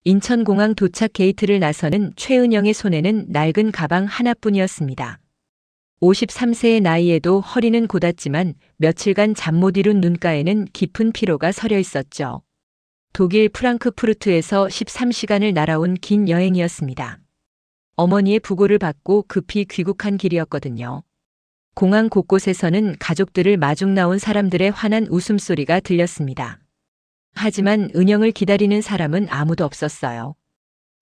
인천공항 도착 게이트를 나서는 최은영의 손에는 낡은 가방 하나뿐이었습니다. 53세의 나이에도 허리는 곧았지만 며칠간 잠 못 이룬 눈가에는 깊은 피로가 서려 있었죠. 독일 프랑크푸르트에서 13시간을 날아온 긴 여행이었습니다. 어머니의 부고를 받고 급히 귀국한 길이었거든요. 공항 곳곳에서는 가족들을 마중 나온 사람들의 환한 웃음소리가 들렸습니다. 하지만 은영을 기다리는 사람은 아무도 없었어요.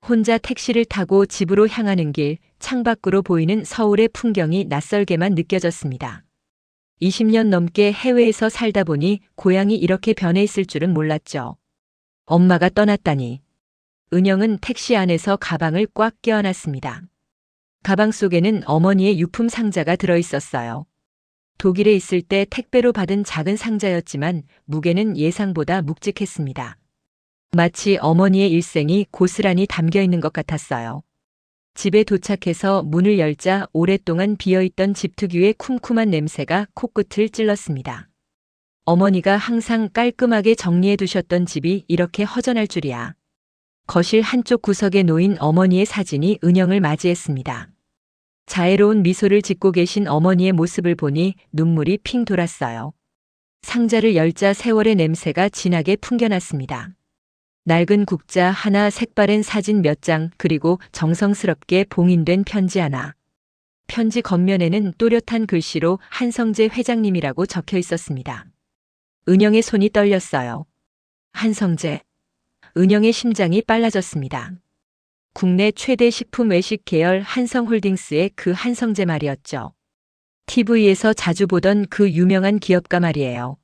혼자 택시를 타고 집으로 향하는 길, 창밖으로 보이는 서울의 풍경이 낯설게만 느껴졌습니다. 20년 넘게 해외에서 살다 보니 고향이 이렇게 변해 있을 줄은 몰랐죠. 엄마가 떠났다니. 은영은 택시 안에서 가방을 꽉 껴안았습니다. 가방 속에는 어머니의 유품 상자가 들어 있었어요. 독일에 있을 때 택배로 받은 작은 상자였지만 무게는 예상보다 묵직했습니다. 마치 어머니의 일생이 고스란히 담겨 있는 것 같았어요. 집에 도착해서 문을 열자 오랫동안 비어있던 집 특유의 쿰쿰한 냄새가 코끝을 찔렀습니다. 어머니가 항상 깔끔하게 정리해 두셨던 집이 이렇게 허전할 줄이야. 거실 한쪽 구석에 놓인 어머니의 사진이 은영을 맞이했습니다. 자애로운 미소를 짓고 계신 어머니의 모습을 보니 눈물이 핑 돌았어요. 상자를 열자 세월의 냄새가 진하게 풍겨났습니다. 낡은 국자 하나, 색바랜 사진 몇 장, 그리고 정성스럽게 봉인된 편지 하나. 편지 겉면에는 또렷한 글씨로 한성재 회장님이라고 적혀 있었습니다. 은영의 손이 떨렸어요. 한성재. 은영의 심장이 빨라졌습니다. 국내 최대 식품 외식 계열 한성홀딩스의 그 한성재 말이었죠. TV에서 자주 보던 그 유명한 기업가 말이에요.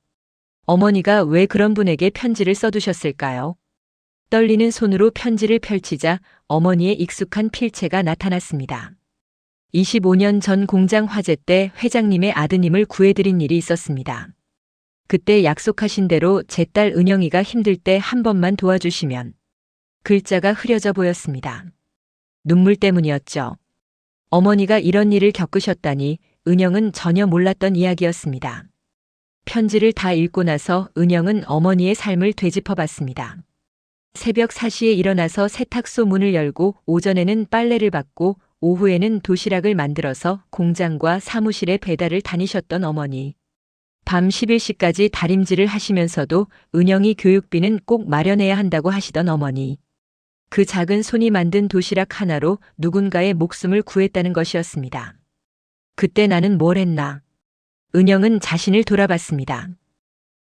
어머니가 왜 그런 분에게 편지를 써두셨을까요? 떨리는 손으로 편지를 펼치자 어머니의 익숙한 필체가 나타났습니다. 25년 전 공장 화재 때 회장님의 아드님을 구해드린 일이 있었습니다. 그때 약속하신 대로 제 딸 은영이가 힘들 때 한 번만 도와주시면. 글자가 흐려져 보였습니다. 눈물 때문이었죠. 어머니가 이런 일을 겪으셨다니 은영은 전혀 몰랐던 이야기였습니다. 편지를 다 읽고 나서 은영은 어머니의 삶을 되짚어봤습니다. 새벽 4시에 일어나서 세탁소 문을 열고 오전에는 빨래를 받고 오후에는 도시락을 만들어서 공장과 사무실에 배달을 다니셨던 어머니. 밤 11시까지 다림질을 하시면서도 은영이 교육비는 꼭 마련해야 한다고 하시던 어머니. 그 작은 손이 만든 도시락 하나로 누군가의 목숨을 구했다는 것이었습니다. 그때 나는 뭘 했나? 은영은 자신을 돌아봤습니다.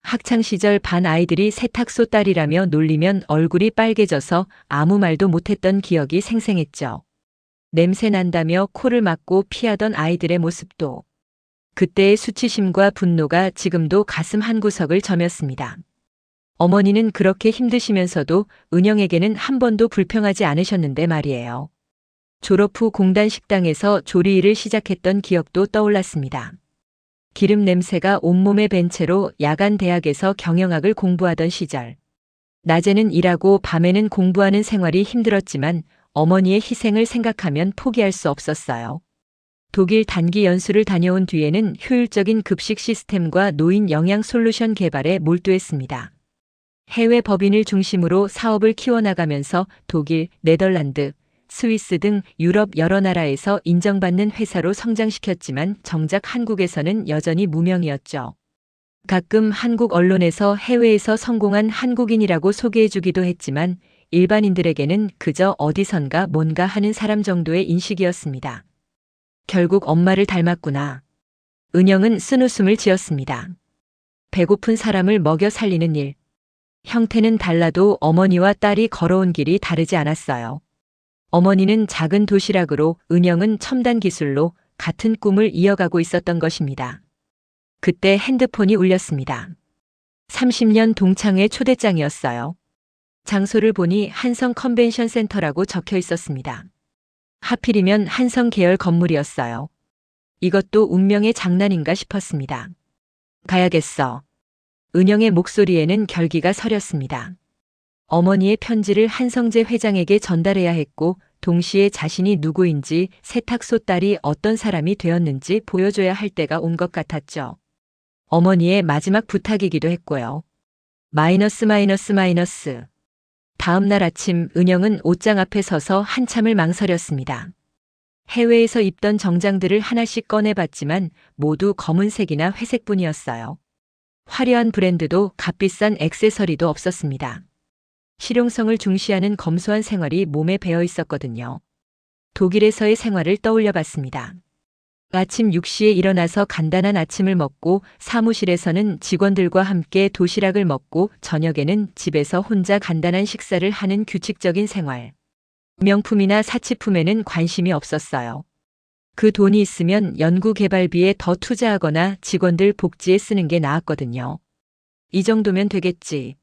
학창시절 반 아이들이 세탁소 딸이라며 놀리면 얼굴이 빨개져서 아무 말도 못했던 기억이 생생했죠. 냄새 난다며 코를 막고 피하던 아이들의 모습도. 그때의 수치심과 분노가 지금도 가슴 한구석을 저몄습니다. 어머니는 그렇게 힘드시면서도 은영에게는 한 번도 불평하지 않으셨는데 말이에요. 졸업 후 공단 식당에서 조리 일을 시작했던 기억도 떠올랐습니다. 기름 냄새가 온몸에 밴 채로 야간 대학에서 경영학을 공부하던 시절. 낮에는 일하고 밤에는 공부하는 생활이 힘들었지만 어머니의 희생을 생각하면 포기할 수 없었어요. 독일 단기 연수를 다녀온 뒤에는 효율적인 급식 시스템과 노인 영양 솔루션 개발에 몰두했습니다. 해외 법인을 중심으로 사업을 키워나가면서 독일, 네덜란드, 스위스 등 유럽 여러 나라에서 인정받는 회사로 성장시켰지만 정작 한국에서는 여전히 무명이었죠. 가끔 한국 언론에서 해외에서 성공한 한국인이라고 소개해주기도 했지만 일반인들에게는 그저 어디선가 뭔가 하는 사람 정도의 인식이었습니다. 결국 엄마를 닮았구나. 은영은 쓴웃음을 지었습니다. 배고픈 사람을 먹여 살리는 일. 형태는 달라도 어머니와 딸이 걸어온 길이 다르지 않았어요. 어머니는 작은 도시락으로, 은영은 첨단 기술로 같은 꿈을 이어가고 있었던 것입니다. 그때 핸드폰이 울렸습니다. 30년 동창회 초대장이었어요. 장소를 보니 한성 컨벤션 센터라고 적혀 있었습니다. 하필이면 한성 계열 건물이었어요. 이것도 운명의 장난인가 싶었습니다. 가야겠어. 은영의 목소리에는 결기가 서렸습니다. 어머니의 편지를 한성재 회장에게 전달해야 했고 동시에 자신이 누구인지 세탁소 딸이 어떤 사람이 되었는지 보여줘야 할 때가 온 것 같았죠. 어머니의 마지막 부탁이기도 했고요. 마이너스. 다음 날 아침 은영은 옷장 앞에 서서 한참을 망설였습니다. 해외에서 입던 정장들을 하나씩 꺼내봤지만 모두 검은색이나 회색뿐이었어요. 화려한 브랜드도 값비싼 액세서리도 없었습니다. 실용성을 중시하는 검소한 생활이 몸에 배어 있었거든요. 독일에서의 생활을 떠올려 봤습니다. 아침 6시에 일어나서 간단한 아침을 먹고 사무실에서는 직원들과 함께 도시락을 먹고 저녁에는 집에서 혼자 간단한 식사를 하는 규칙적인 생활. 명품이나 사치품에는 관심이 없었어요. 그 돈이 있으면 연구개발비에 더 투자하거나 직원들 복지에 쓰는 게 나았거든요. 이 정도면 되겠지.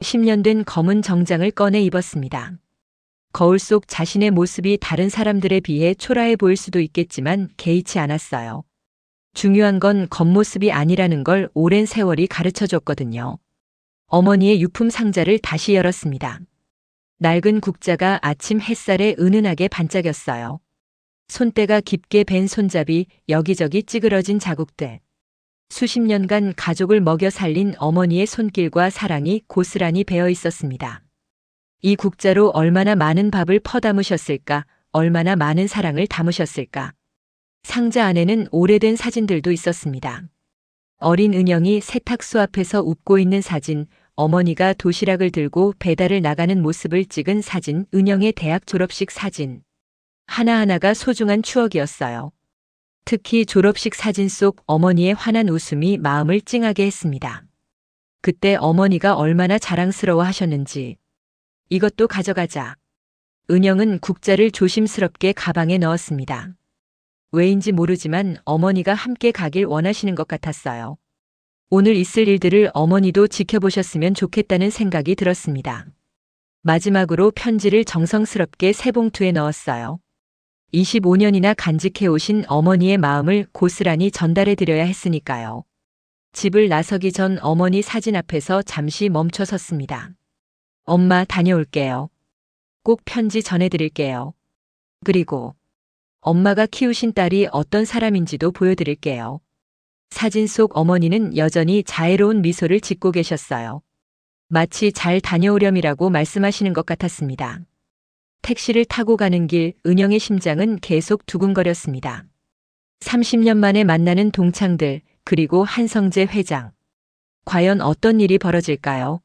10년 된 검은 정장을 꺼내 입었습니다. 거울 속 자신의 모습이 다른 사람들에 비해 초라해 보일 수도 있겠지만 개의치 않았어요. 중요한 건 겉모습이 아니라는 걸 오랜 세월이 가르쳐 줬거든요. 어머니의 유품 상자를 다시 열었습니다. 낡은 국자가 아침 햇살에 은은하게 반짝였어요. 손때가 깊게 벤 손잡이, 여기저기 찌그러진 자국들. 수십 년간 가족을 먹여 살린 어머니의 손길과 사랑이 고스란히 배어 있었습니다. 이 국자로 얼마나 많은 밥을 퍼담으셨을까, 얼마나 많은 사랑을 담으셨을까. 상자 안에는 오래된 사진들도 있었습니다. 어린 은영이 세탁소 앞에서 웃고 있는 사진, 어머니가 도시락을 들고 배달을 나가는 모습을 찍은 사진, 은영의 대학 졸업식 사진. 하나하나가 소중한 추억이었어요. 특히 졸업식 사진 속 어머니의 환한 웃음이 마음을 찡하게 했습니다. 그때 어머니가 얼마나 자랑스러워 하셨는지. 이것도 가져가자. 은영은 국자를 조심스럽게 가방에 넣었습니다. 왜인지 모르지만 어머니가 함께 가길 원하시는 것 같았어요. 오늘 있을 일들을 어머니도 지켜보셨으면 좋겠다는 생각이 들었습니다. 마지막으로 편지를 정성스럽게 새 봉투에 넣었어요. 25년이나 간직해 오신 어머니의 마음을 고스란히 전달해 드려야 했으니까요. 집을 나서기 전 어머니 사진 앞에서 잠시 멈춰 섰습니다. 엄마 다녀올게요. 꼭 편지 전해드릴게요. 그리고 엄마가 키우신 딸이 어떤 사람인지도 보여드릴게요. 사진 속 어머니는 여전히 자애로운 미소를 짓고 계셨어요. 마치 잘 다녀오렴이라고 말씀하시는 것 같았습니다. 택시를 타고 가는 길 은영의 심장은 계속 두근거렸습니다. 30년 만에 만나는 동창들 그리고 한성재 회장. 과연 어떤 일이 벌어질까요?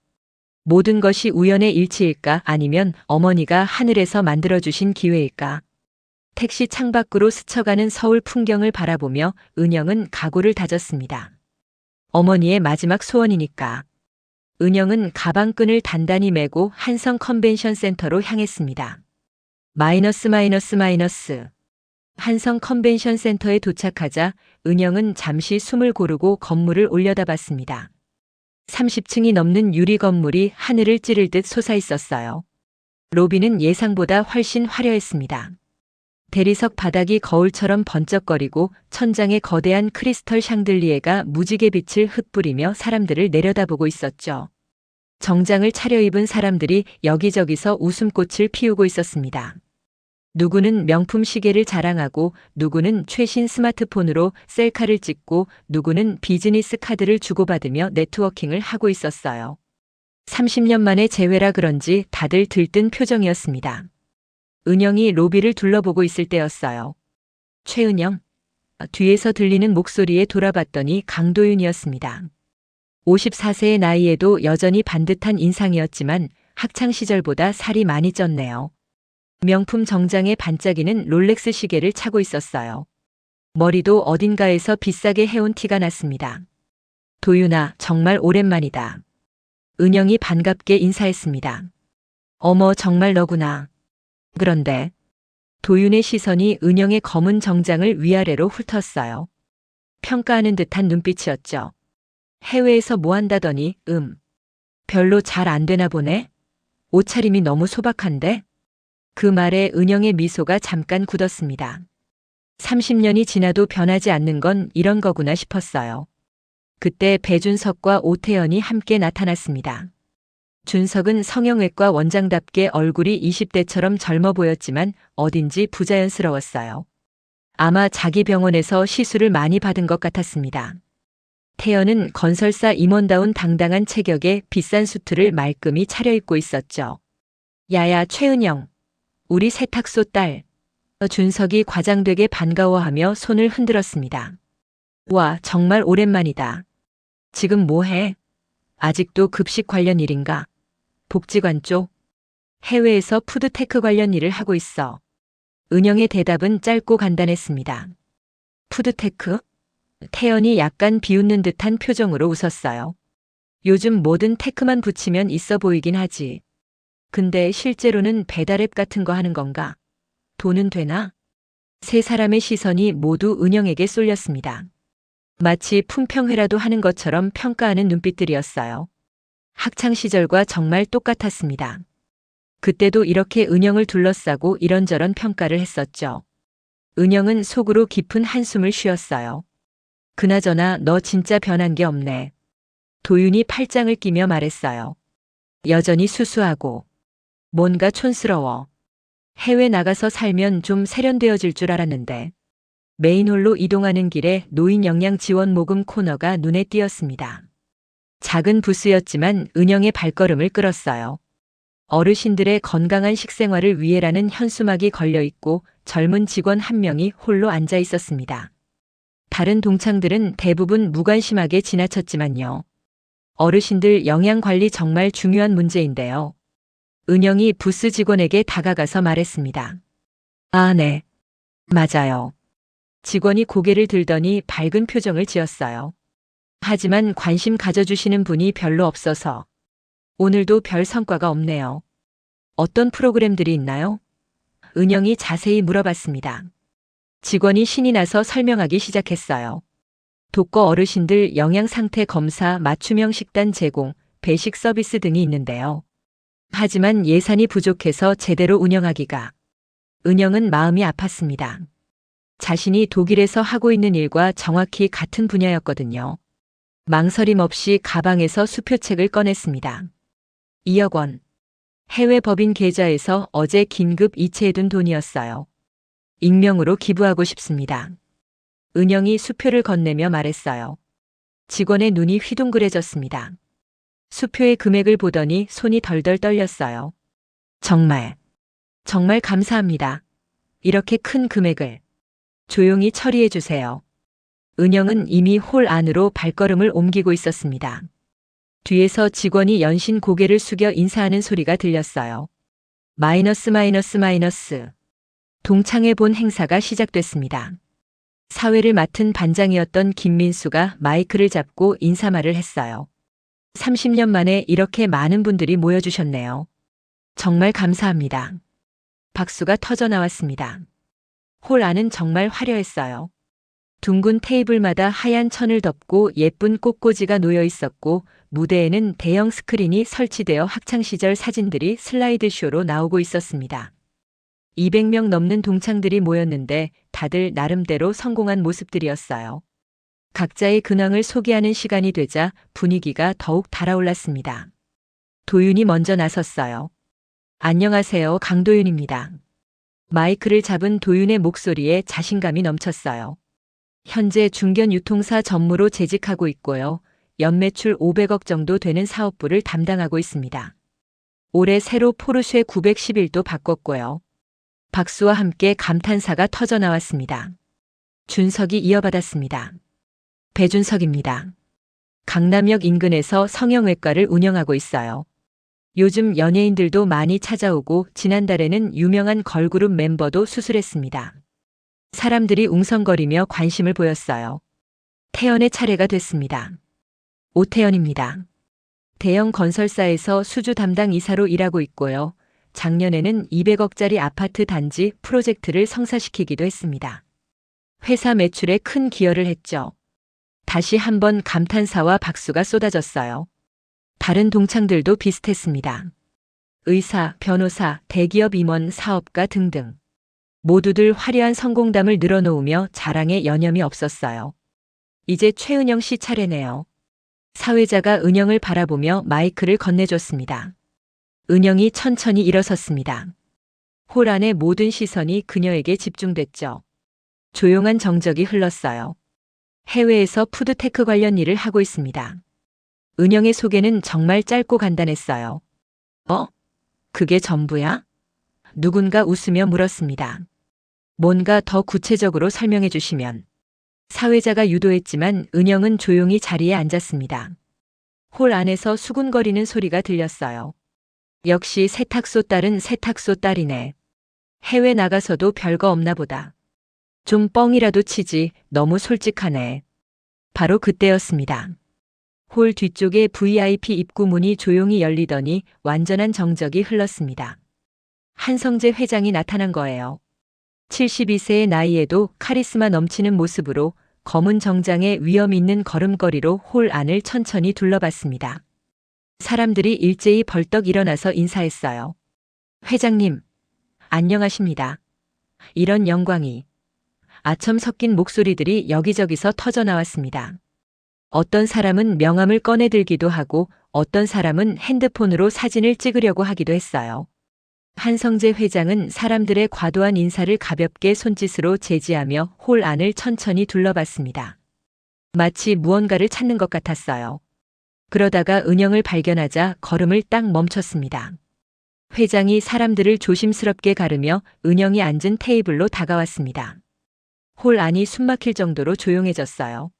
모든 것이 우연의 일치일까 아니면 어머니가 하늘에서 만들어주신 기회일까? 택시 창밖으로 스쳐가는 서울 풍경을 바라보며 은영은 각오를 다졌습니다. 어머니의 마지막 소원이니까. 은영은 가방끈을 단단히 메고 한성 컨벤션 센터로 향했습니다. 마이너스. 한성 컨벤션 센터에 도착하자 은영은 잠시 숨을 고르고 건물을 올려다봤습니다. 30층이 넘는 유리 건물이 하늘을 찌를 듯 솟아 있었어요. 로비는 예상보다 훨씬 화려했습니다. 대리석 바닥이 거울처럼 번쩍거리고 천장에 거대한 크리스털 샹들리에가 무지개 빛을 흩뿌리며 사람들을 내려다보고 있었죠. 정장을 차려입은 사람들이 여기저기서 웃음꽃을 피우고 있었습니다. 누구는 명품 시계를 자랑하고 누구는 최신 스마트폰으로 셀카를 찍고 누구는 비즈니스 카드를 주고받으며 네트워킹을 하고 있었어요. 30년 만에 재회라 그런지 다들 들뜬 표정이었습니다. 은영이 로비를 둘러보고 있을 때였어요. 최은영. 뒤에서 들리는 목소리에 돌아봤더니 강도윤이었습니다. 54세의 나이에도 여전히 반듯한 인상이었지만 학창시절보다 살이 많이 쪘네요. 명품 정장에 반짝이는 롤렉스 시계를 차고 있었어요. 머리도 어딘가에서 비싸게 해온 티가 났습니다. 도윤아, 정말 오랜만이다. 은영이 반갑게 인사했습니다. 어머, 정말 너구나. 그런데 도윤의 시선이 은영의 검은 정장을 위아래로 훑었어요. 평가하는 듯한 눈빛이었죠. 해외에서 뭐 한다더니 별로 잘 안 되나 보네. 옷차림이 너무 소박한데? 그 말에 은영의 미소가 잠깐 굳었습니다. 30년이 지나도 변하지 않는 건 이런 거구나 싶었어요. 그때 배준석과 오태연이 함께 나타났습니다. 준석은 성형외과 원장답게 얼굴이 20대처럼 젊어 보였지만 어딘지 부자연스러웠어요. 아마 자기 병원에서 시술을 많이 받은 것 같았습니다. 태연은 건설사 임원다운 당당한 체격에 비싼 수트를 말끔히 차려입고 있었죠. 야야, 최은영. 우리 세탁소 딸. 준석이 과장되게 반가워하며 손을 흔들었습니다. 와, 정말 오랜만이다. 지금 뭐 해? 아직도 급식 관련 일인가? 복지관 쪽? 해외에서 푸드테크 관련 일을 하고 있어. 은영의 대답은 짧고 간단했습니다. 푸드테크? 태연이 약간 비웃는 듯한 표정으로 웃었어요. 요즘 뭐든 테크만 붙이면 있어 보이긴 하지. 근데 실제로는 배달앱 같은 거 하는 건가? 돈은 되나? 세 사람의 시선이 모두 은영에게 쏠렸습니다. 마치 품평회라도 하는 것처럼 평가하는 눈빛들이었어요. 학창 시절과 정말 똑같았습니다. 그때도 이렇게 은영을 둘러싸고 이런저런 평가를 했었죠. 은영은 속으로 깊은 한숨을 쉬었어요. 그나저나 너 진짜 변한 게 없네. 도윤이 팔짱을 끼며 말했어요. 여전히 수수하고 뭔가 촌스러워. 해외 나가서 살면 좀 세련되어질 줄 알았는데. 메인홀로 이동하는 길에 노인 영양 지원 모금 코너가 눈에 띄었습니다. 작은 부스였지만 은영의 발걸음을 끌었어요. 어르신들의 건강한 식생활을 위해라는 현수막이 걸려 있고 젊은 직원 한 명이 홀로 앉아 있었습니다. 다른 동창들은 대부분 무관심하게 지나쳤지만요. 어르신들 영양 관리 정말 중요한 문제인데요. 은영이 부스 직원에게 다가가서 말했습니다. 아, 네. 맞아요. 직원이 고개를 들더니 밝은 표정을 지었어요. 하지만 관심 가져주시는 분이 별로 없어서 오늘도 별 성과가 없네요. 어떤 프로그램들이 있나요? 은영이 자세히 물어봤습니다. 직원이 신이 나서 설명하기 시작했어요. 독거 어르신들 영양 상태 검사, 맞춤형 식단 제공, 배식 서비스 등이 있는데요. 하지만 예산이 부족해서 제대로 운영하기가. 은영은 마음이 아팠습니다. 자신이 독일에서 하고 있는 일과 정확히 같은 분야였거든요. 망설임 없이 가방에서 수표책을 꺼냈습니다. 2억 원. 해외 법인 계좌에서 어제 긴급 이체해둔 돈이었어요. 익명으로 기부하고 싶습니다. 은영이 수표를 건네며 말했어요. 직원의 눈이 휘둥그레졌습니다. 수표의 금액을 보더니 손이 덜덜 떨렸어요. 정말 감사합니다. 이렇게 큰 금액을 조용히 처리해 주세요. 은영은 이미 홀 안으로 발걸음을 옮기고 있었습니다. 뒤에서 직원이 연신 고개를 숙여 인사하는 소리가 들렸어요. 마이너스. 동창회 본 행사가 시작됐습니다. 사회를 맡은 반장이었던 김민수가 마이크를 잡고 인사말을 했어요. 30년 만에 이렇게 많은 분들이 모여주셨네요. 정말 감사합니다. 박수가 터져 나왔습니다. 홀 안은 정말 화려했어요. 둥근 테이블마다 하얀 천을 덮고 예쁜 꽃꽂이가 놓여 있었고 무대에는 대형 스크린이 설치되어 학창시절 사진들이 슬라이드쇼로 나오고 있었습니다. 200명 넘는 동창들이 모였는데 다들 나름대로 성공한 모습들이었어요. 각자의 근황을 소개하는 시간이 되자 분위기가 더욱 달아올랐습니다. 도윤이 먼저 나섰어요. 안녕하세요, 강도윤입니다. 마이크를 잡은 도윤의 목소리에 자신감이 넘쳤어요. 현재 중견 유통사 전무로 재직하고 있고요. 연매출 500억 정도 되는 사업부를 담당하고 있습니다. 올해 새로 포르쉐 911도 바꿨고요. 박수와 함께 감탄사가 터져 나왔습니다. 준석이 이어받았습니다. 배준석입니다. 강남역 인근에서 성형외과를 운영하고 있어요. 요즘 연예인들도 많이 찾아오고 지난달에는 유명한 걸그룹 멤버도 수술했습니다. 사람들이 웅성거리며 관심을 보였어요. 태연의 차례가 됐습니다. 오태연입니다. 대형 건설사에서 수주 담당 이사로 일하고 있고요. 작년에는 200억짜리 아파트 단지 프로젝트를 성사시키기도 했습니다. 회사 매출에 큰 기여를 했죠. 다시 한번 감탄사와 박수가 쏟아졌어요. 다른 동창들도 비슷했습니다. 의사, 변호사, 대기업 임원, 사업가 등등. 모두들 화려한 성공담을 늘어놓으며 자랑에 여념이 없었어요. 이제 최은영 씨 차례네요. 사회자가 은영을 바라보며 마이크를 건네줬습니다. 은영이 천천히 일어섰습니다. 홀 안의 모든 시선이 그녀에게 집중됐죠. 조용한 정적이 흘렀어요. 해외에서 푸드테크 관련 일을 하고 있습니다. 은영의 소개는 정말 짧고 간단했어요. 그게 전부야? 누군가 웃으며 물었습니다. 뭔가 더 구체적으로 설명해 주시면. 사회자가 유도했지만 은영은 조용히 자리에 앉았습니다. 홀 안에서 수군거리는 소리가 들렸어요. 역시 세탁소 딸은 세탁소 딸이네. 해외 나가서도 별거 없나 보다. 좀 뻥이라도 치지, 너무 솔직하네. 바로 그때였습니다. 홀 뒤쪽에 VIP 입구 문이 조용히 열리더니 완전한 정적이 흘렀습니다. 한성재 회장이 나타난 거예요. 72세의 나이에도 카리스마 넘치는 모습으로 검은 정장에 위험 있는 걸음걸이로 홀 안을 천천히 둘러봤습니다. 사람들이 일제히 벌떡 일어나서 인사했어요. 회장님, 안녕하십니다. 이런 영광이. 아첨 섞인 목소리들이 여기저기서 터져 나왔습니다. 어떤 사람은 명함을 꺼내들기도 하고 어떤 사람은 핸드폰으로 사진을 찍으려고 하기도 했어요. 한성재 회장은 사람들의 과도한 인사를 가볍게 손짓으로 제지하며 홀 안을 천천히 둘러봤습니다. 마치 무언가를 찾는 것 같았어요. 그러다가 은영을 발견하자 걸음을 딱 멈췄습니다. 회장이 사람들을 조심스럽게 가르며 은영이 앉은 테이블로 다가왔습니다. 홀 안이 숨막힐 정도로 조용해졌어요.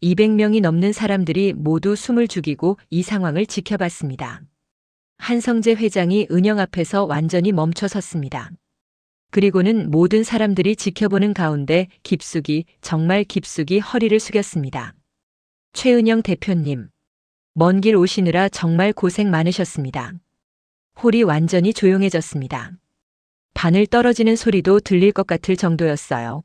200명이 넘는 사람들이 모두 숨을 죽이고 이 상황을 지켜봤습니다. 한성재 회장이 은영 앞에서 완전히 멈춰 섰습니다. 그리고는 모든 사람들이 지켜보는 가운데 깊숙이, 정말 깊숙이 허리를 숙였습니다. 최은영 대표님, 먼 길 오시느라 정말 고생 많으셨습니다. 홀이 완전히 조용해졌습니다. 바늘 떨어지는 소리도 들릴 것 같을 정도였어요.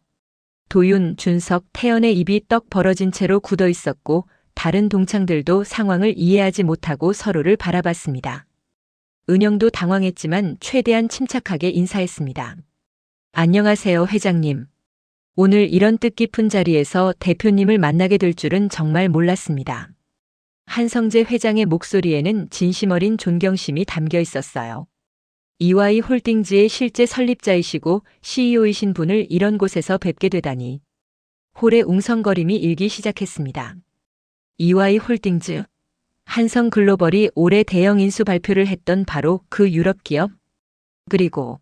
도윤, 준석, 태연의 입이 떡 벌어진 채로 굳어 있었고 다른 동창들도 상황을 이해하지 못하고 서로를 바라봤습니다. 은영도 당황했지만 최대한 침착하게 인사했습니다. 안녕하세요, 회장님. 오늘 이런 뜻깊은 자리에서 대표님을 만나게 될 줄은 정말 몰랐습니다. 한성재 회장의 목소리에는 진심 어린 존경심이 담겨 있었어요. 이와이 홀딩즈의 실제 설립자이시고 CEO이신 분을 이런 곳에서 뵙게 되다니. 홀의 웅성거림이 일기 시작했습니다. 이와이 홀딩즈, 한성글로벌이 올해 대형 인수 발표를 했던 바로 그 유럽 기업? 그리고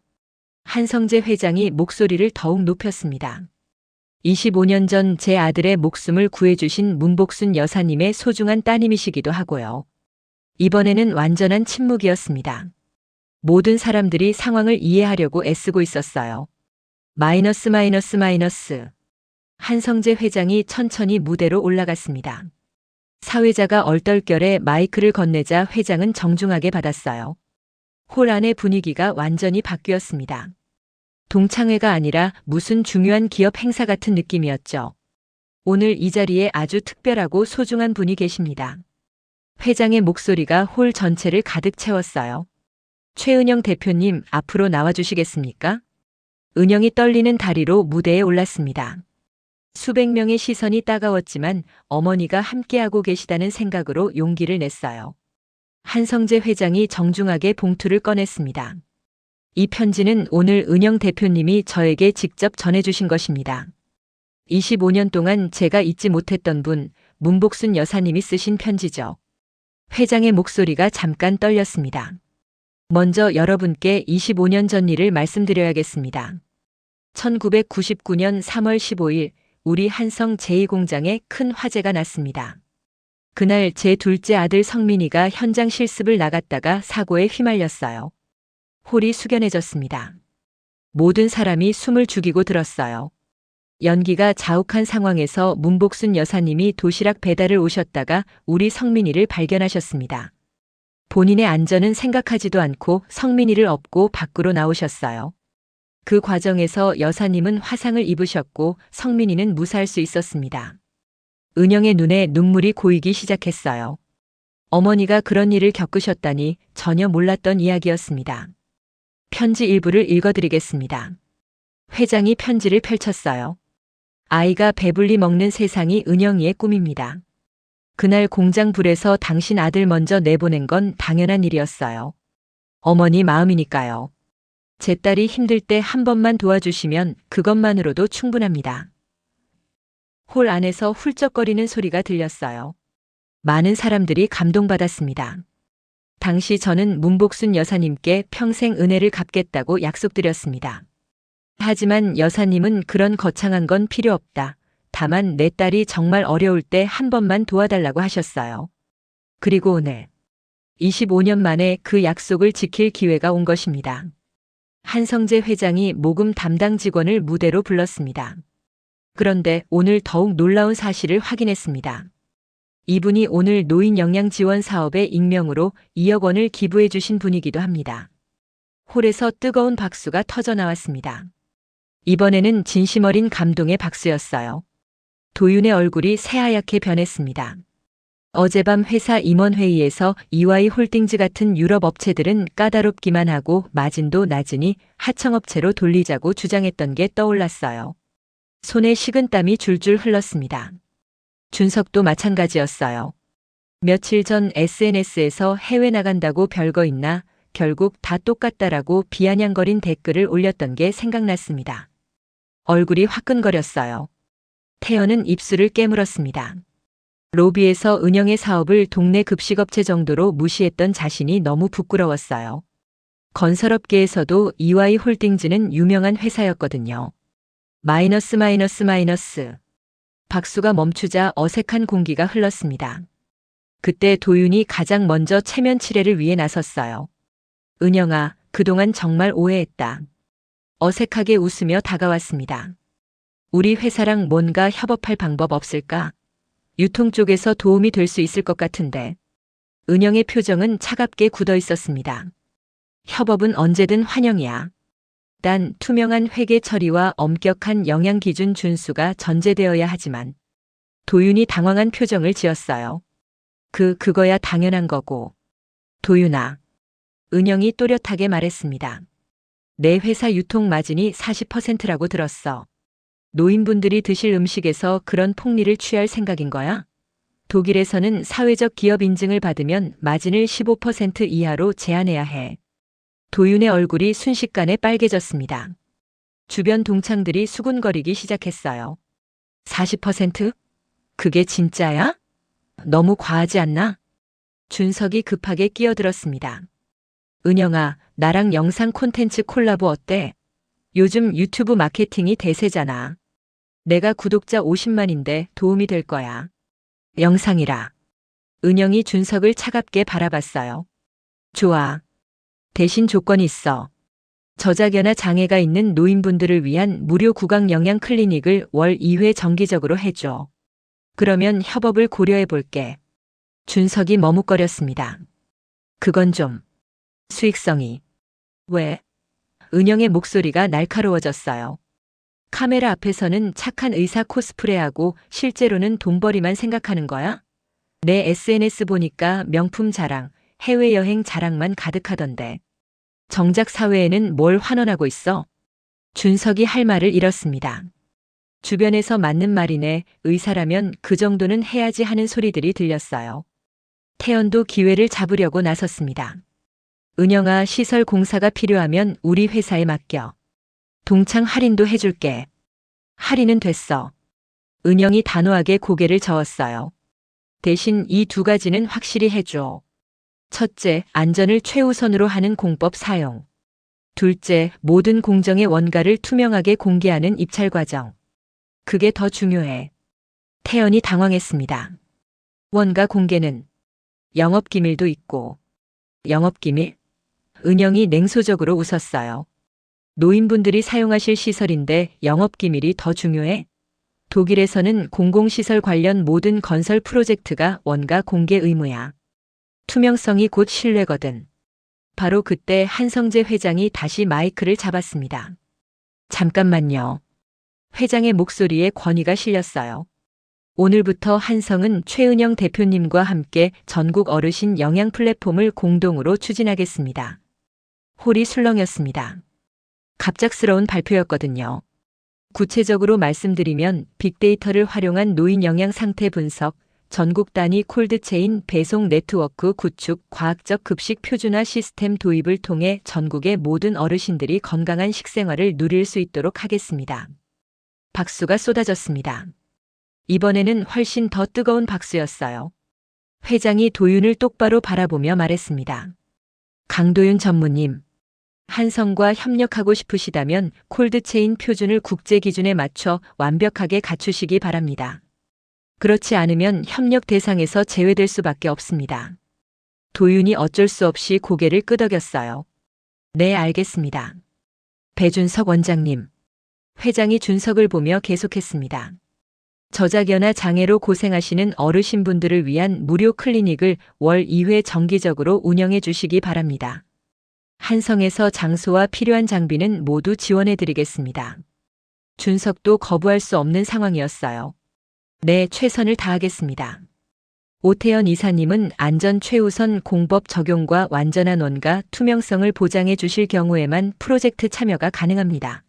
한성재 회장이 목소리를 더욱 높였습니다. 25년 전 제 아들의 목숨을 구해주신 문복순 여사님의 소중한 따님이시기도 하고요. 이번에는 완전한 침묵이었습니다. 모든 사람들이 상황을 이해하려고 애쓰고 있었어요. 마이너스. 한성재 회장이 천천히 무대로 올라갔습니다. 사회자가 얼떨결에 마이크를 건네자 회장은 정중하게 받았어요. 홀 안의 분위기가 완전히 바뀌었습니다. 동창회가 아니라 무슨 중요한 기업 행사 같은 느낌이었죠. 오늘 이 자리에 아주 특별하고 소중한 분이 계십니다. 회장의 목소리가 홀 전체를 가득 채웠어요. 최은영 대표님, 앞으로 나와주시겠습니까? 은영이 떨리는 다리로 무대에 올랐습니다. 수백 명의 시선이 따가웠지만 어머니가 함께하고 계시다는 생각으로 용기를 냈어요. 한성재 회장이 정중하게 봉투를 꺼냈습니다. 이 편지는 오늘 은영 대표님이 저에게 직접 전해주신 것입니다. 25년 동안 제가 잊지 못했던 분, 문복순 여사님이 쓰신 편지죠. 회장의 목소리가 잠깐 떨렸습니다. 먼저 여러분께 25년 전 일을 말씀드려야겠습니다. 1999년 3월 15일 우리 한성 제2공장에 큰 화재가 났습니다. 그날 제 둘째 아들 성민이가 현장 실습을 나갔다가 사고에 휘말렸어요. 홀이 숙연해졌습니다. 모든 사람이 숨을 죽이고 들었어요. 연기가 자욱한 상황에서 문복순 여사님이 도시락 배달을 오셨다가 우리 성민이를 발견하셨습니다. 본인의 안전은 생각하지도 않고 성민이를 업고 밖으로 나오셨어요. 그 과정에서 여사님은 화상을 입으셨고 성민이는 무사할 수 있었습니다. 은영의 눈에 눈물이 고이기 시작했어요. 어머니가 그런 일을 겪으셨다니 전혀 몰랐던 이야기였습니다. 편지 일부를 읽어드리겠습니다. 회장이 편지를 펼쳤어요. 아이가 배불리 먹는 세상이 은영이의 꿈입니다. 그날 공장 불에서 당신 아들 먼저 내보낸 건 당연한 일이었어요. 어머니 마음이니까요. 제 딸이 힘들 때 한 번만 도와주시면 그것만으로도 충분합니다. 홀 안에서 훌쩍거리는 소리가 들렸어요. 많은 사람들이 감동받았습니다. 당시 저는 문복순 여사님께 평생 은혜를 갚겠다고 약속드렸습니다. 하지만 여사님은 그런 거창한 건 필요 없다. 다만 내 딸이 정말 어려울 때 한 번만 도와달라고 하셨어요. 그리고 오늘 25년 만에 그 약속을 지킬 기회가 온 것입니다. 한성재 회장이 모금 담당 직원을 무대로 불렀습니다. 그런데 오늘 더욱 놀라운 사실을 확인했습니다. 이분이 오늘 노인 영양 지원 사업에 익명으로 2억 원을 기부해 주신 분이기도 합니다. 홀에서 뜨거운 박수가 터져 나왔습니다. 이번에는 진심 어린 감동의 박수였어요. 도윤의 얼굴이 새하얗게 변했습니다. 어젯밤 회사 임원회의에서 EY홀딩즈 같은 유럽 업체들은 까다롭기만 하고 마진도 낮으니 하청업체로 돌리자고 주장했던 게 떠올랐어요. 손에 식은땀이 줄줄 흘렀습니다. 준석도 마찬가지였어요. 며칠 전 SNS에서 해외 나간다고 별거 있나 결국 다 똑같다라고 비아냥거린 댓글을 올렸던 게 생각났습니다. 얼굴이 화끈거렸어요. 태연은 입술을 깨물었습니다. 로비에서 은영의 사업을 동네 급식업체 정도로 무시했던 자신이 너무 부끄러웠어요. 건설업계에서도 EY홀딩즈는 유명한 회사였거든요. 마이너스. 박수가 멈추자 어색한 공기가 흘렀습니다. 그때 도윤이 가장 먼저 체면 치레를 위해 나섰어요. 은영아, 그동안 정말 오해했다. 어색하게 웃으며 다가왔습니다. 우리 회사랑 뭔가 협업할 방법 없을까? 유통 쪽에서 도움이 될 수 있을 것 같은데. 은영의 표정은 차갑게 굳어 있었습니다. 협업은 언제든 환영이야. 단 투명한 회계 처리와 엄격한 영양 기준 준수가 전제되어야 하지만. 도윤이 당황한 표정을 지었어요. 그거야 당연한 거고. 도윤아. 은영이 또렷하게 말했습니다. 내 회사 유통 마진이 40%라고 들었어. 노인분들이 드실 음식에서 그런 폭리를 취할 생각인 거야? 독일에서는 사회적 기업 인증을 받으면 마진을 15% 이하로 제한해야 해. 도윤의 얼굴이 순식간에 빨개졌습니다. 주변 동창들이 수군거리기 시작했어요. 40%? 그게 진짜야? 너무 과하지 않나? 준석이 급하게 끼어들었습니다. 은영아, 나랑 영상 콘텐츠 콜라보 어때? 요즘 유튜브 마케팅이 대세잖아. 내가 구독자 50만인데 도움이 될 거야. 영상이라. 은영이 준석을 차갑게 바라봤어요. 좋아. 대신 조건이 있어. 저작연화 장애가 있는 노인분들을 위한 무료 구강 영양 클리닉을 월 2회 정기적으로 해줘. 그러면 협업을 고려해 볼게. 준석이 머뭇거렸습니다. 그건 좀 수익성이. 왜? 은영의 목소리가 날카로워졌어요. 카메라 앞에서는 착한 의사 코스프레하고 실제로는 돈벌이만 생각하는 거야? 내 SNS 보니까 명품 자랑, 해외여행 자랑만 가득하던데. 정작 사회에는 뭘 환원하고 있어? 준석이 할 말을 잃었습니다. 주변에서 맞는 말이네, 의사라면 그 정도는 해야지 하는 소리들이 들렸어요. 태연도 기회를 잡으려고 나섰습니다. 은영아, 시설 공사가 필요하면 우리 회사에 맡겨. 동창 할인도 해줄게. 할인은 됐어. 은영이 단호하게 고개를 저었어요. 대신 이 두 가지는 확실히 해줘. 첫째, 안전을 최우선으로 하는 공법 사용. 둘째, 모든 공정의 원가를 투명하게 공개하는 입찰 과정. 그게 더 중요해. 태연이 당황했습니다. 원가 공개는 영업기밀도 있고. 영업기밀? 은영이 냉소적으로 웃었어요. 노인분들이 사용하실 시설인데 영업기밀이 더 중요해? 독일에서는 공공시설 관련 모든 건설 프로젝트가 원가 공개 의무야. 투명성이 곧 신뢰거든. 바로 그때 한성재 회장이 다시 마이크를 잡았습니다. 잠깐만요. 회장의 목소리에 권위가 실렸어요. 오늘부터 한성은 최은영 대표님과 함께 전국 어르신 영양 플랫폼을 공동으로 추진하겠습니다. 홀이 술렁였습니다. 갑작스러운 발표였거든요. 구체적으로 말씀드리면 빅데이터를 활용한 노인 영양 상태 분석, 전국 단위 콜드체인 배송 네트워크 구축, 과학적 급식 표준화 시스템 도입을 통해 전국의 모든 어르신들이 건강한 식생활을 누릴 수 있도록 하겠습니다. 박수가 쏟아졌습니다. 이번에는 훨씬 더 뜨거운 박수였어요. 회장이 도윤을 똑바로 바라보며 말했습니다. 강도윤 전무님, 한성과 협력하고 싶으시다면 콜드체인 표준을 국제 기준에 맞춰 완벽하게 갖추시기 바랍니다. 그렇지 않으면 협력 대상에서 제외될 수밖에 없습니다. 도윤이 어쩔 수 없이 고개를 끄덕였어요. 네, 알겠습니다. 배준석 원장님. 회장이 준석을 보며 계속했습니다. 저작연화 장애로 고생하시는 어르신분들을 위한 무료 클리닉을 월 2회 정기적으로 운영해 주시기 바랍니다. 한성에서 장소와 필요한 장비는 모두 지원해 드리겠습니다. 준석도 거부할 수 없는 상황이었어요. 네, 최선을 다하겠습니다. 오태연 이사님은 안전 최우선 공법 적용과 완전한 원가 투명성을 보장해 주실 경우에만 프로젝트 참여가 가능합니다.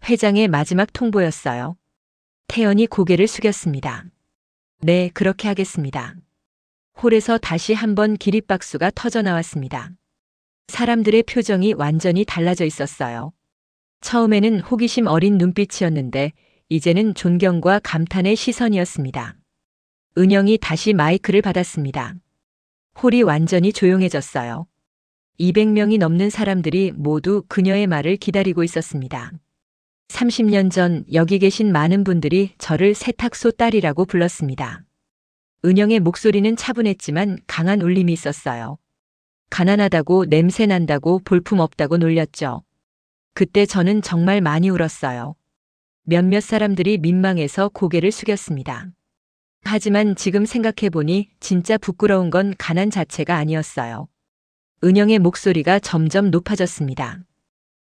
회장의 마지막 통보였어요. 태연이 고개를 숙였습니다. 네, 그렇게 하겠습니다. 홀에서 다시 한번 기립박수가 터져 나왔습니다. 사람들의 표정이 완전히 달라져 있었어요. 처음에는 호기심 어린 눈빛이었는데 이제는 존경과 감탄의 시선이었습니다. 은영이 다시 마이크를 받았습니다. 홀이 완전히 조용해졌어요. 200명이 넘는 사람들이 모두 그녀의 말을 기다리고 있었습니다. 30년 전 여기 계신 많은 분들이 저를 세탁소 딸이라고 불렀습니다. 은영의 목소리는 차분했지만 강한 울림이 있었어요. 가난하다고 냄새 난다고 볼품없다고 놀렸죠. 그때 저는 정말 많이 울었어요. 몇몇 사람들이 민망해서 고개를 숙였습니다. 하지만 지금 생각해보니 진짜 부끄러운 건 가난 자체가 아니었어요. 은영의 목소리가 점점 높아졌습니다.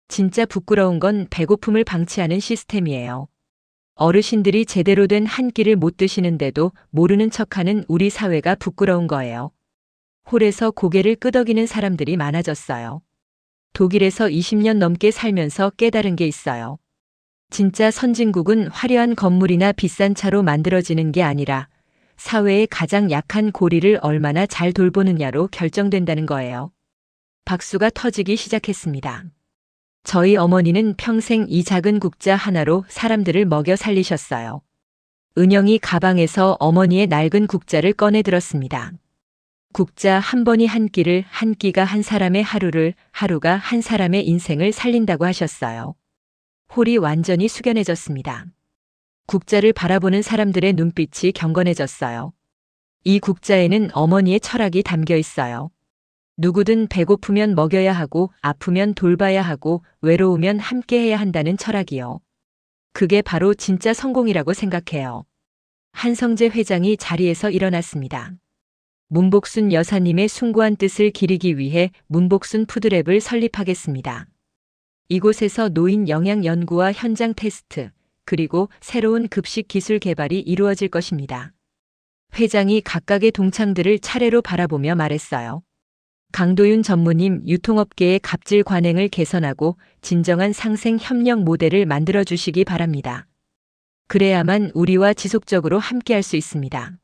진짜 부끄러운 건 배고픔을 방치하는 시스템이에요. 어르신들이 제대로 된 한 끼를 못 드시는데도 모르는 척하는 우리 사회가 부끄러운 거예요. 홀에서 고개를 끄덕이는 사람들이 많아졌어요. 독일에서 20년 넘게 살면서 깨달은 게 있어요. 진짜 선진국은 화려한 건물이나 비싼 차로 만들어지는 게 아니라 사회의 가장 약한 고리를 얼마나 잘 돌보느냐로 결정된다는 거예요. 박수가 터지기 시작했습니다. 저희 어머니는 평생 이 작은 국자 하나로 사람들을 먹여 살리셨어요. 은영이 가방에서 어머니의 낡은 국자를 꺼내 들었습니다. 국자 한 번이 한 끼를, 한 끼가 한 사람의 하루를, 하루가 한 사람의 인생을 살린다고 하셨어요. 홀이 완전히 숙연해졌습니다. 국자를 바라보는 사람들의 눈빛이 경건해졌어요. 이 국자에는 어머니의 철학이 담겨 있어요. 누구든 배고프면 먹여야 하고, 아프면 돌봐야 하고, 외로우면 함께해야 한다는 철학이요. 그게 바로 진짜 성공이라고 생각해요. 한성재 회장이 자리에서 일어났습니다. 문복순 여사님의 숭고한 뜻을 기리기 위해 문복순 푸드랩을 설립하겠습니다. 이곳에서 노인 영양 연구와 현장 테스트, 그리고 새로운 급식 기술 개발이 이루어질 것입니다. 회장이 각각의 동창들을 차례로 바라보며 말했어요. 강도윤 전무님, 유통업계의 갑질 관행을 개선하고 진정한 상생 협력 모델을 만들어 주시기 바랍니다. 그래야만 우리와 지속적으로 함께할 수 있습니다.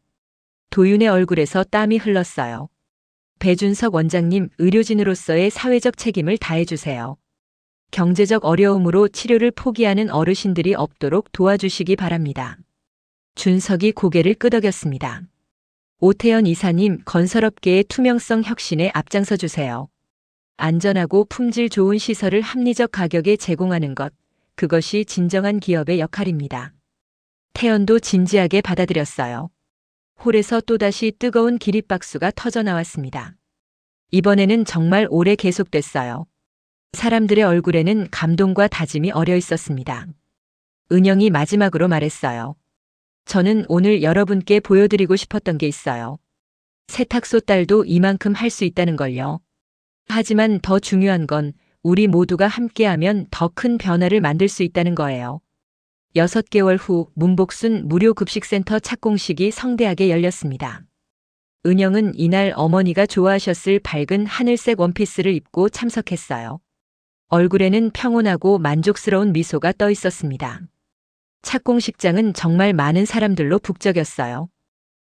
도윤의 얼굴에서 땀이 흘렀어요. 배준석 원장님, 의료진으로서의 사회적 책임을 다해주세요. 경제적 어려움으로 치료를 포기하는 어르신들이 없도록 도와주시기 바랍니다. 준석이 고개를 끄덕였습니다. 오태연 이사님, 건설업계의 투명성 혁신에 앞장서 주세요. 안전하고 품질 좋은 시설을 합리적 가격에 제공하는 것, 그것이 진정한 기업의 역할입니다. 태연도 진지하게 받아들였어요. 홀에서 또다시 뜨거운 기립박수가 터져 나왔습니다. 이번에는 정말 오래 계속됐어요. 사람들의 얼굴에는 감동과 다짐이 어려 있었습니다. 은영이 마지막으로 말했어요. 저는 오늘 여러분께 보여드리고 싶었던 게 있어요. 세탁소 딸도 이만큼 할 수 있다는 걸요. 하지만 더 중요한 건 우리 모두가 함께하면 더 큰 변화를 만들 수 있다는 거예요. 6개월 후 문복순 무료급식센터 착공식이 성대하게 열렸습니다. 은영은 이날 어머니가 좋아하셨을 밝은 하늘색 원피스를 입고 참석했어요. 얼굴에는 평온하고 만족스러운 미소가 떠 있었습니다. 착공식장은 정말 많은 사람들로 북적였어요.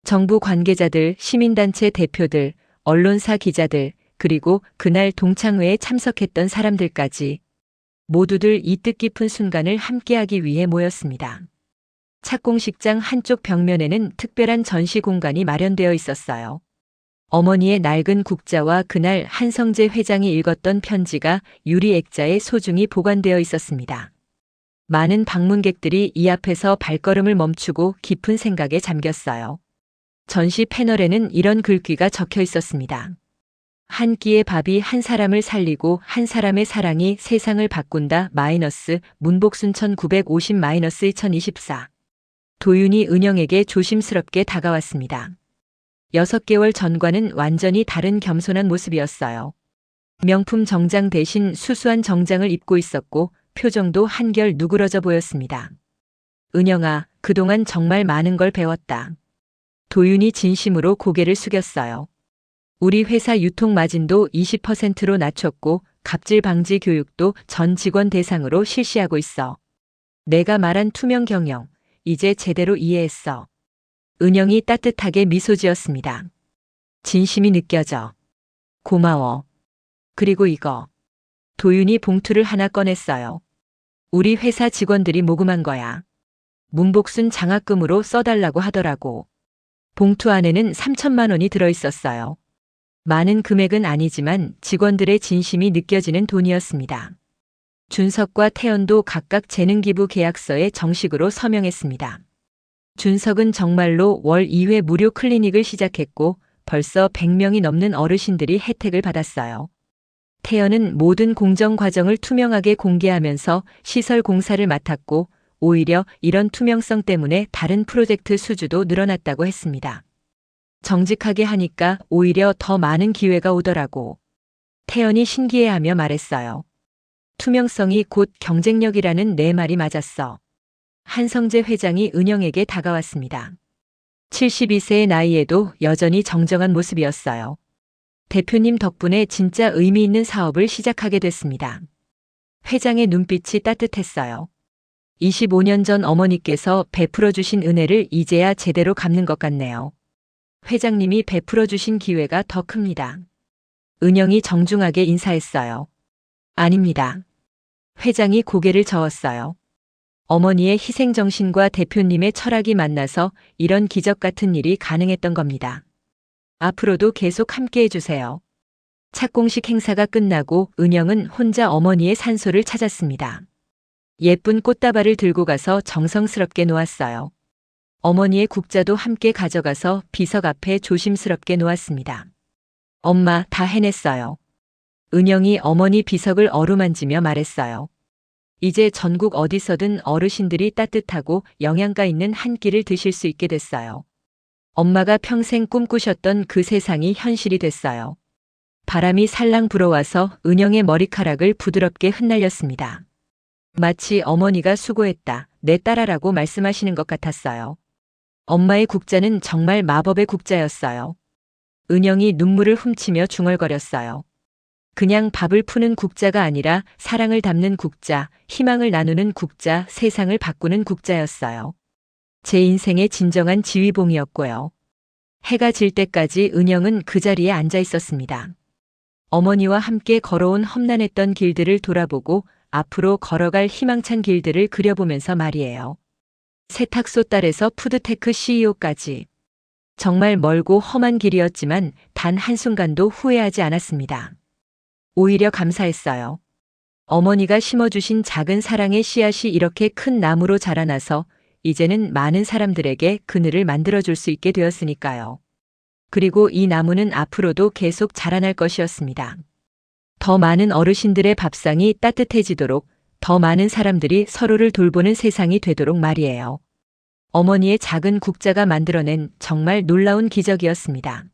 정부 관계자들, 시민단체 대표들, 언론사 기자들, 그리고 그날 동창회에 참석했던 사람들까지 모두들 이 뜻깊은 순간을 함께하기 위해 모였습니다. 착공식장 한쪽 벽면에는 특별한 전시 공간이 마련되어 있었어요. 어머니의 낡은 국자와 그날 한성재 회장이 읽었던 편지가 유리 액자에 소중히 보관되어 있었습니다. 많은 방문객들이 이 앞에서 발걸음을 멈추고 깊은 생각에 잠겼어요. 전시 패널에는 이런 글귀가 적혀 있었습니다. 한 끼의 밥이 한 사람을 살리고 한 사람의 사랑이 세상을 바꾼다. 문복순 1950-2024. 도윤이 은영에게 조심스럽게 다가왔습니다. 6개월 전과는 완전히 다른 겸손한 모습이었어요. 명품 정장 대신 수수한 정장을 입고 있었고 표정도 한결 누그러져 보였습니다. 은영아, 그동안 정말 많은 걸 배웠다. 도윤이 진심으로 고개를 숙였어요. 우리 회사 유통 마진도 20%로 낮췄고 갑질 방지 교육도 전 직원 대상으로 실시하고 있어. 내가 말한 투명 경영, 이제 제대로 이해했어. 은영이 따뜻하게 미소 지었습니다. 진심이 느껴져. 고마워. 그리고 이거. 도윤이 봉투를 하나 꺼냈어요. 우리 회사 직원들이 모금한 거야. 문복순 장학금으로 써달라고 하더라고. 봉투 안에는 3천만 원이 들어있었어요. 많은 금액은 아니지만 직원들의 진심이 느껴지는 돈이었습니다. 준석과 태연도 각각 재능기부 계약서에 정식으로 서명했습니다. 준석은 정말로 월 2회 무료 클리닉을 시작했고 벌써 100명이 넘는 어르신들이 혜택을 받았어요. 태연은 모든 공정 과정을 투명하게 공개하면서 시설 공사를 맡았고 오히려 이런 투명성 때문에 다른 프로젝트 수주도 늘어났다고 했습니다. 정직하게 하니까 오히려 더 많은 기회가 오더라고. 태연이 신기해하며 말했어요. 투명성이 곧 경쟁력이라는 내 말이 맞았어. 한성재 회장이 은영에게 다가왔습니다. 72세의 나이에도 여전히 정정한 모습이었어요. 대표님 덕분에 진짜 의미 있는 사업을 시작하게 됐습니다. 회장의 눈빛이 따뜻했어요. 25년 전 어머니께서 베풀어 주신 은혜를 이제야 제대로 갚는 것 같네요. 회장님이 베풀어 주신 기회가 더 큽니다. 은영이 정중하게 인사했어요. 아닙니다. 회장이 고개를 저었어요. 어머니의 희생정신과 대표님의 철학이 만나서 이런 기적 같은 일이 가능했던 겁니다. 앞으로도 계속 함께 해주세요. 착공식 행사가 끝나고 은영은 혼자 어머니의 산소를 찾았습니다. 예쁜 꽃다발을 들고 가서 정성스럽게 놓았어요. 어머니의 국자도 함께 가져가서 비석 앞에 조심스럽게 놓았습니다. 엄마, 다 해냈어요. 은영이 어머니 비석을 어루만지며 말했어요. 이제 전국 어디서든 어르신들이 따뜻하고 영양가 있는 한 끼를 드실 수 있게 됐어요. 엄마가 평생 꿈꾸셨던 그 세상이 현실이 됐어요. 바람이 살랑 불어와서 은영의 머리카락을 부드럽게 흩날렸습니다. 마치 어머니가 수고했다, 내 딸아라고 말씀하시는 것 같았어요. 엄마의 국자는 정말 마법의 국자였어요. 은영이 눈물을 훔치며 중얼거렸어요. 그냥 밥을 푸는 국자가 아니라 사랑을 담는 국자, 희망을 나누는 국자, 세상을 바꾸는 국자였어요. 제 인생의 진정한 지휘봉이었고요. 해가 질 때까지 은영은 그 자리에 앉아 있었습니다. 어머니와 함께 걸어온 험난했던 길들을 돌아보고 앞으로 걸어갈 희망찬 길들을 그려보면서 말이에요. 세탁소 딸에서 푸드테크 CEO까지. 정말 멀고 험한 길이었지만 단 한순간도 후회하지 않았습니다. 오히려 감사했어요. 어머니가 심어주신 작은 사랑의 씨앗이 이렇게 큰 나무로 자라나서 이제는 많은 사람들에게 그늘을 만들어줄 수 있게 되었으니까요. 그리고 이 나무는 앞으로도 계속 자라날 것이었습니다. 더 많은 어르신들의 밥상이 따뜻해지도록, 더 많은 사람들이 서로를 돌보는 세상이 되도록 말이에요. 어머니의 작은 국자가 만들어낸 정말 놀라운 기적이었습니다.